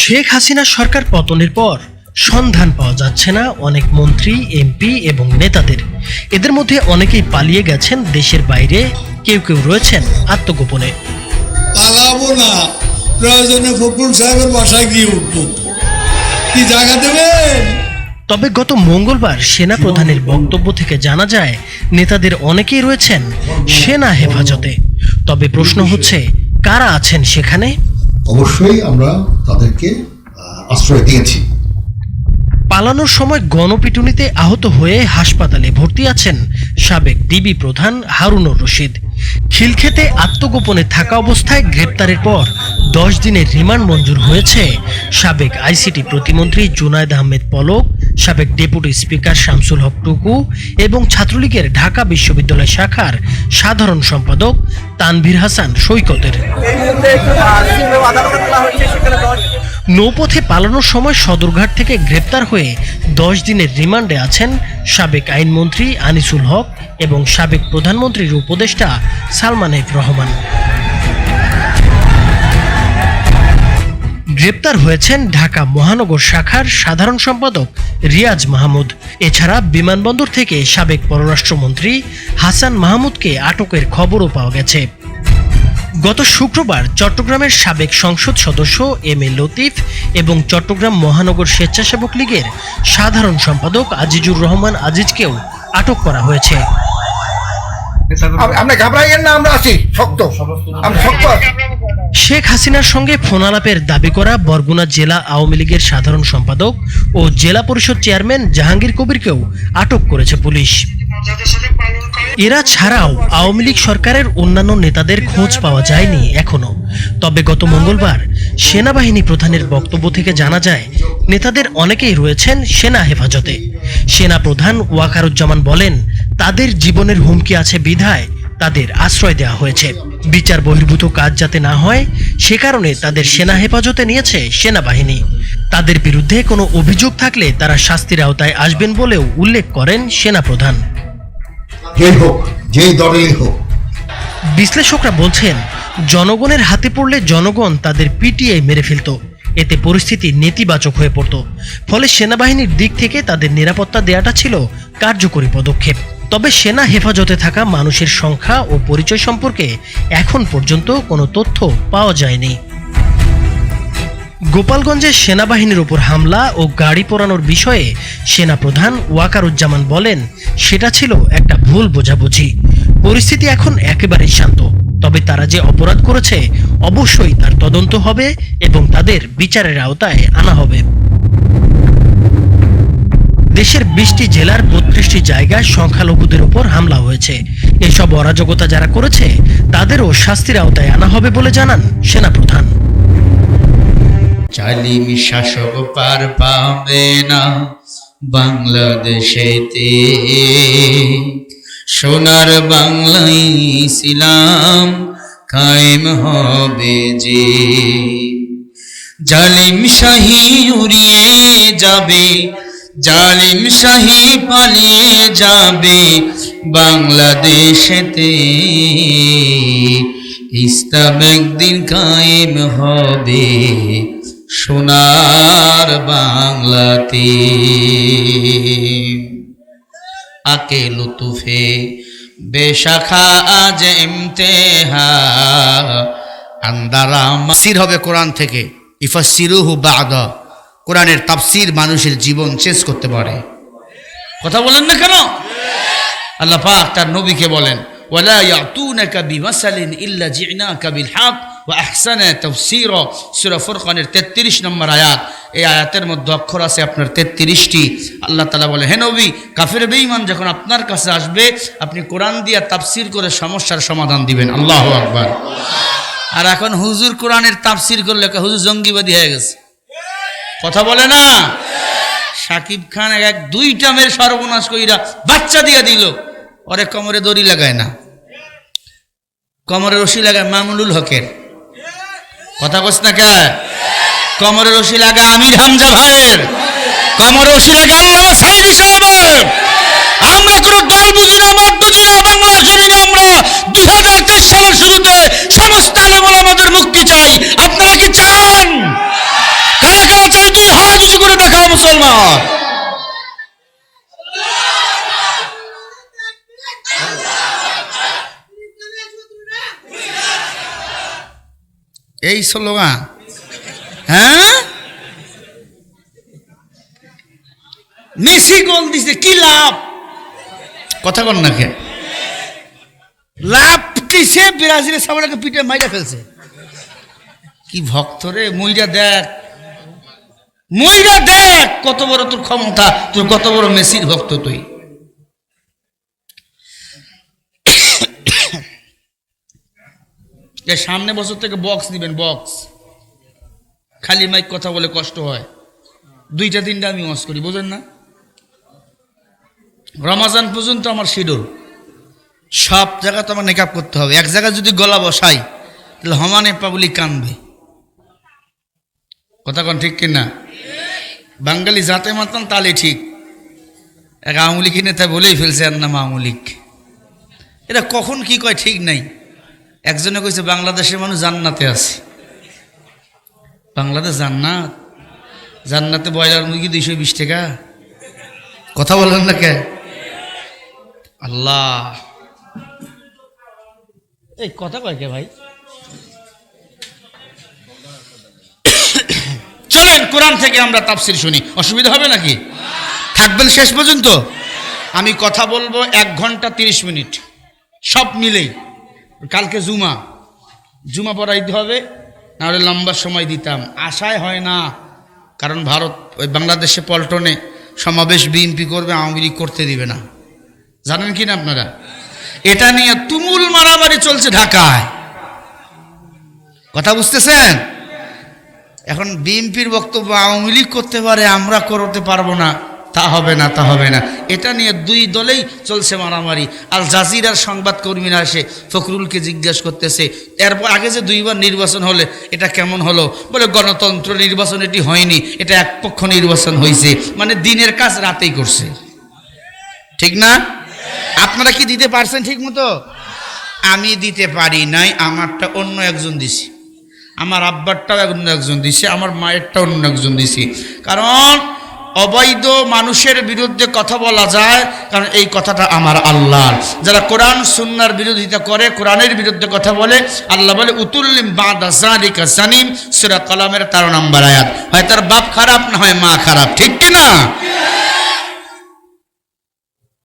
শেখ হাসিনা সরকার পতনের পর সন্ধান পাওয়া যাচ্ছে না অনেক মন্ত্রী, এমপি এবং নেতাদের। এদের মধ্যে অনেকেই পালিয়ে গেছেন দেশের বাইরে, কেউ কেউ রয়েছেন আত্মগোপনে। পালাবো না, প্রয়োজনে ফখরুল সাহেবের বাসায় গিয়ে উঠবো, কি জায়গা দেবেন? তবে গত মঙ্গলবার সেনা প্রধানের বক্তব্য থেকে জানা যায় নেতাদের অনেকেই রয়েছেন সেনা হেফাজতে। তবে প্রশ্ন হচ্ছে, কারা আছেন সেখানে? অবশ্যই আমরা তাদেরকে আশ্রয় দিয়েছি। পালানোর সময় গণপিটুনিতে আহত হয়ে হাসপাতালে ভর্তি আছেন সাবেক ডিবি প্রধান হারুনুর রশিদ। খিলক্ষেতে আত্মগোপনে থাকা অবস্থায় গ্রেপ্তারের পর 10 দিনের রিমান্ড মঞ্জুর হয়েছে সাবেক আইসিটি প্রতিমন্ত্রী জুনায়েদ আহমেদ পলক, সাবেক ডেপুটি স্পিকার শামসুল হক টুকু এবং ছাত্রলীগের ঢাকা বিশ্ববিদ্যালয় শাখার সাধারণ সম্পাদক তানভীর হাসান সৈকতের। নৌপথে পালানোর সময় সদরঘাট থেকে গ্রেপ্তার হয়ে 10 দিনের রিমান্ডে আছেন সাবেক আইনমন্ত্রী আনিসুল হক এবং সাবেক প্রধানমন্ত্রীর উপদেষ্টা সালমান এফ রহমান। গ্রেপ্তার হয়েছেন ঢাকা মহানগর শাখার সাধারণ সম্পাদক রিয়াজ মাহমুদ। এছাড়া বিমানবন্দর থেকে সাবেক পররাষ্ট্রমন্ত্রী হাসান মাহমুদকে আটকের খবরও পাওয়া গেছে। গত শুক্রবার চট্টগ্রামের সাবেক সংসদ সদস্য এম এ লতিফ এবং চট্টগ্রাম মহানগর স্বেচ্ছাসেবক লীগের সাধারণ সম্পাদক আজিজুর রহমান আজিজকেও আটক করা হয়েছে। শেখ হাসিনার সঙ্গে ফোনালাপের দাবি করা বরগুনা জেলা আওয়ামী লীগের সাধারণ সম্পাদক ও জেলা পরিষদ চেয়ারম্যান জাহাঙ্গীর কবিরকেও আটক করেছে পুলিশ। এরা ছাড়াও আওয়ামী লীগ সরকারের অন্যান্য নেতাদের খোঁজ পাওয়া যায়নি এখনো। তবে গত মঙ্গলবার সেনাবাহিনী প্রধানের বক্তব্য থেকে জানা যায় নেতাদের অনেকেই রয়েছেন সেনা হেফাজতে। সেনা প্রধান ওয়াকারুজ্জামান বলেন, তাদের জীবনের হুমকি আছে বিধায় তাদের আশ্রয় দেওয়া হয়েছে। বিচার বহির্ভূত কাজ যাতে না হয় সে কারণে তাদের সেনা হেফাজতে নিয়েছে সেনাবাহিনী। তাদের বিরুদ্ধে কোনো অভিযোগ থাকলে তারা শাস্তির আওতায় আসবেন বলেও উল্লেখ করেন সেনা প্রধান। বিশ্লেষকরা বলছেন, জনগণের হাতে পড়লে জনগণ তাদের পিটিয়ে মেরে ফেলত। এতে পরিস্থিতি নেতিবাচক হয়ে পড়ত। ফলে সেনাবাহিনীর দিক থেকে তাদের নিরাপত্তা দেওয়াটা ছিল কার্যকরী পদক্ষেপ। তবে সেনা হেফাজতে থাকা মানুষের সংখ্যা ও পরিচয় সম্পর্কে এখন পর্যন্ত কোনো তথ্য পাওয়া যায়নি। গোপালগঞ্জে সেনাবাহিনীর উপর হামলা ও গাড়ি পোড়ানোর বিষয়ে সেনাপ্রধান ওয়াকারুজ্জামান বলেন, সেটা ছিল একটা ভুল বোঝাবুঝি। পরিস্থিতি এখন একেবারেই শান্ত। তবে তারা যে অপরাধ করেছে অবশ্যই তার তদন্ত হবে এবং তাদের বিচারের আওতায় আনা হবে। দেশের 20টি জেলার 32টি জায়গায় সংখ্যালঘুদের উপর হামলা হয়েছে। এসব অরাজকতা যারা করেছে তাদেরও শাস্তির আওতায় আনা হবে বলে জানান সেনাপ্রধান। জালিম শাসক পার পাবে না বাংলাদেশেতে, সোনার বাংলায় ইসলাম কায়েম হবে যে। জালিম শাহী উড়িয়ে যাবে, জালিম শাহী পালিয়ে যাবে বাংলাদেশেতে, ইসলাম একদিন কায়েম হবে সোনার বাংলাতে। আকে লুতুফে বেশাখা আজ ইমতেহা আন্দারাম। তাফসীর হবে কোরআন থেকে, ইফাসসিরুহু বা'দা। কোরআনের তাফসীর মানুষের জীবন শেষ করতে পারে। কথা বলেন না কেন? আল্লাহ পাক তার নবীকে বলেন, ওয়ালা ইয়াতুনাকা বিমাসালিন ইল্লা জি'নাকা বিল হক ওয়া আহসানা তাফসীরা। সূরা ফুরকানের 33 নম্বর আয়াত। এই আয়াতের মধ্যে অক্ষর আছে আপনার 33টি। আল্লাহ তাআলা বলে, হে নবী, কাফের বেঈমান যখন আপনার কাছে আসবে আপনি কোরআন দিয়ে তাফসীর করে সমস্যার সমাধান দিবেন। আল্লাহু আকবার। আর এখন হুজুর কোরআনের তাফসীর করলে হুজুর জঙ্গিবাদী হয়ে গেছে। কথা বলে না? সাকিব খান 1-2টা মেয়ের সর্বনাশ কইরা বাচ্চা দিয়ে দিল। ওরে কোমরে দড়ি লাগায় না, কোমরে রশি লাগায় মামুনুল হকের। কথা কস না কে? কোমরে রশি লাগায় আমির হামজা ভাইয়ের, কোমরে রশি লাগায় আল্লাহ সাইদি সাহেবের। আমরা কোনো দল বুঝি না, মত বুঝি না। বাংলার জমিনে আমরা 2023 সালের শুরুতে সমস্ত আলেম ওলামাদের মুক্তি চাই। আপনারা কি চান? কারা মুসলমান। এই স্লোগান, হ্যাঁ, মেসি গোল দিছে, কি লাভ? কথা বল না কে? লাভ কিসে? ব্রাজিলের সামনে পিঠে মাইরা ফেলছে। কি ভক্ত রে! মইরা দেখ, মইরা দেখ কত বড় তোর ক্ষমতা, তোর কত বড় মেসির ভক্ত তুই। সামনে বছর থেকে বক্স দিবেন, বক্স। খালি মাইক কথা বলে কষ্ট হয়, 2-3টা আমি ওয়াজ করি, বুঝেন না? রমাজান পর্যন্ত আমার শিডিউল, সব জায়গা তো আমার মেকআপ করতে হবে। এক জায়গায় যদি গলা বসাই তাহলে হমানে পাবলিক কানবে। কথা কোন ঠিক কিনা? বাঙালি জাতে মাতান তালে ঠিক। এক আওয়ামী লীগ নেতা বলেই ফেলছে এর নাম আওয়ামী লীগ। এটা কখন কি কয় ঠিক নাই। একজনে কইছে বাংলাদেশের মানুষ জান্নাতে আছে। বাংলাদেশ জান্নাত? জান্নাতে ব্রয়লার মুরগি 220 টাকা। কথা বলেন না কে? আল্লাহ, এই কথা কয় কে ভাই? চলেন কোরআন থেকে আমরা তাফসীর শুনি, অসুবিধা হবে নাকি? থাকবেন শেষ পর্যন্ত? আমি কথা বলবো 1 ঘন্টা 30 মিনিট সব মিলেই। কালকে জুমা পড়াইতে হবে, নাহলে লম্বা সময় দিতাম। আশায় হয় না, কারণ ভারত ওই বাংলাদেশে পল্টনে সমাবেশ বিএনপি করবে, আওয়ামী লীগ করতে দিবে না। জানেন কি না আপনারা? এটা নিয়ে তুমুল মারামারি চলছে ঢাকায়। কথা বুঝতেছেন? এখন বিএনপির বক্তব্য আওয়ামী লীগ করতে পারে, আমরা করতে পারবো না, তা হবে না, তা হবে না। এটা নিয়ে 2 দলেই চলছে মারামারি। আল জাজিরার সংবাদকর্মীরা এসে ফখরুলকে জিজ্ঞাসা করতেছে, এরপর আগে যে 2বার নির্বাচন হলে এটা কেমন হলো? বলে গণতন্ত্র নির্বাচন এটি হয়নি, এটা একপক্ষ নির্বাচন হয়েছে। মানে দিনের কাজ রাতেই করছে, ঠিক না? আপনারা কি দিতে পারছেন ঠিক মতো? আমি দিতে পারি নাই, আমারটা অন্য একজন দিছি, আমার আব্বারটাও অন্য একজন দিছে, আমার মায়েরটাও অন্য একজন দিছি। কারণ অবৈধ মানুষের বিরুদ্ধে কথা বলা যায়, কারণ এই কথাটা আমার আল্লাহর। যারা কোরআন সুন্নাহর বিরোধিতা করে, কোরআনের বিরুদ্ধে কথা বলে, আল্লাহ বলে উতুল্লিম বাদা যালিকা জানিম, সূরা কলমের 13 নম্বর আয়াত। হয় তার বাপ খারাপ, না হয় মা খারাপ, ঠিক কি না?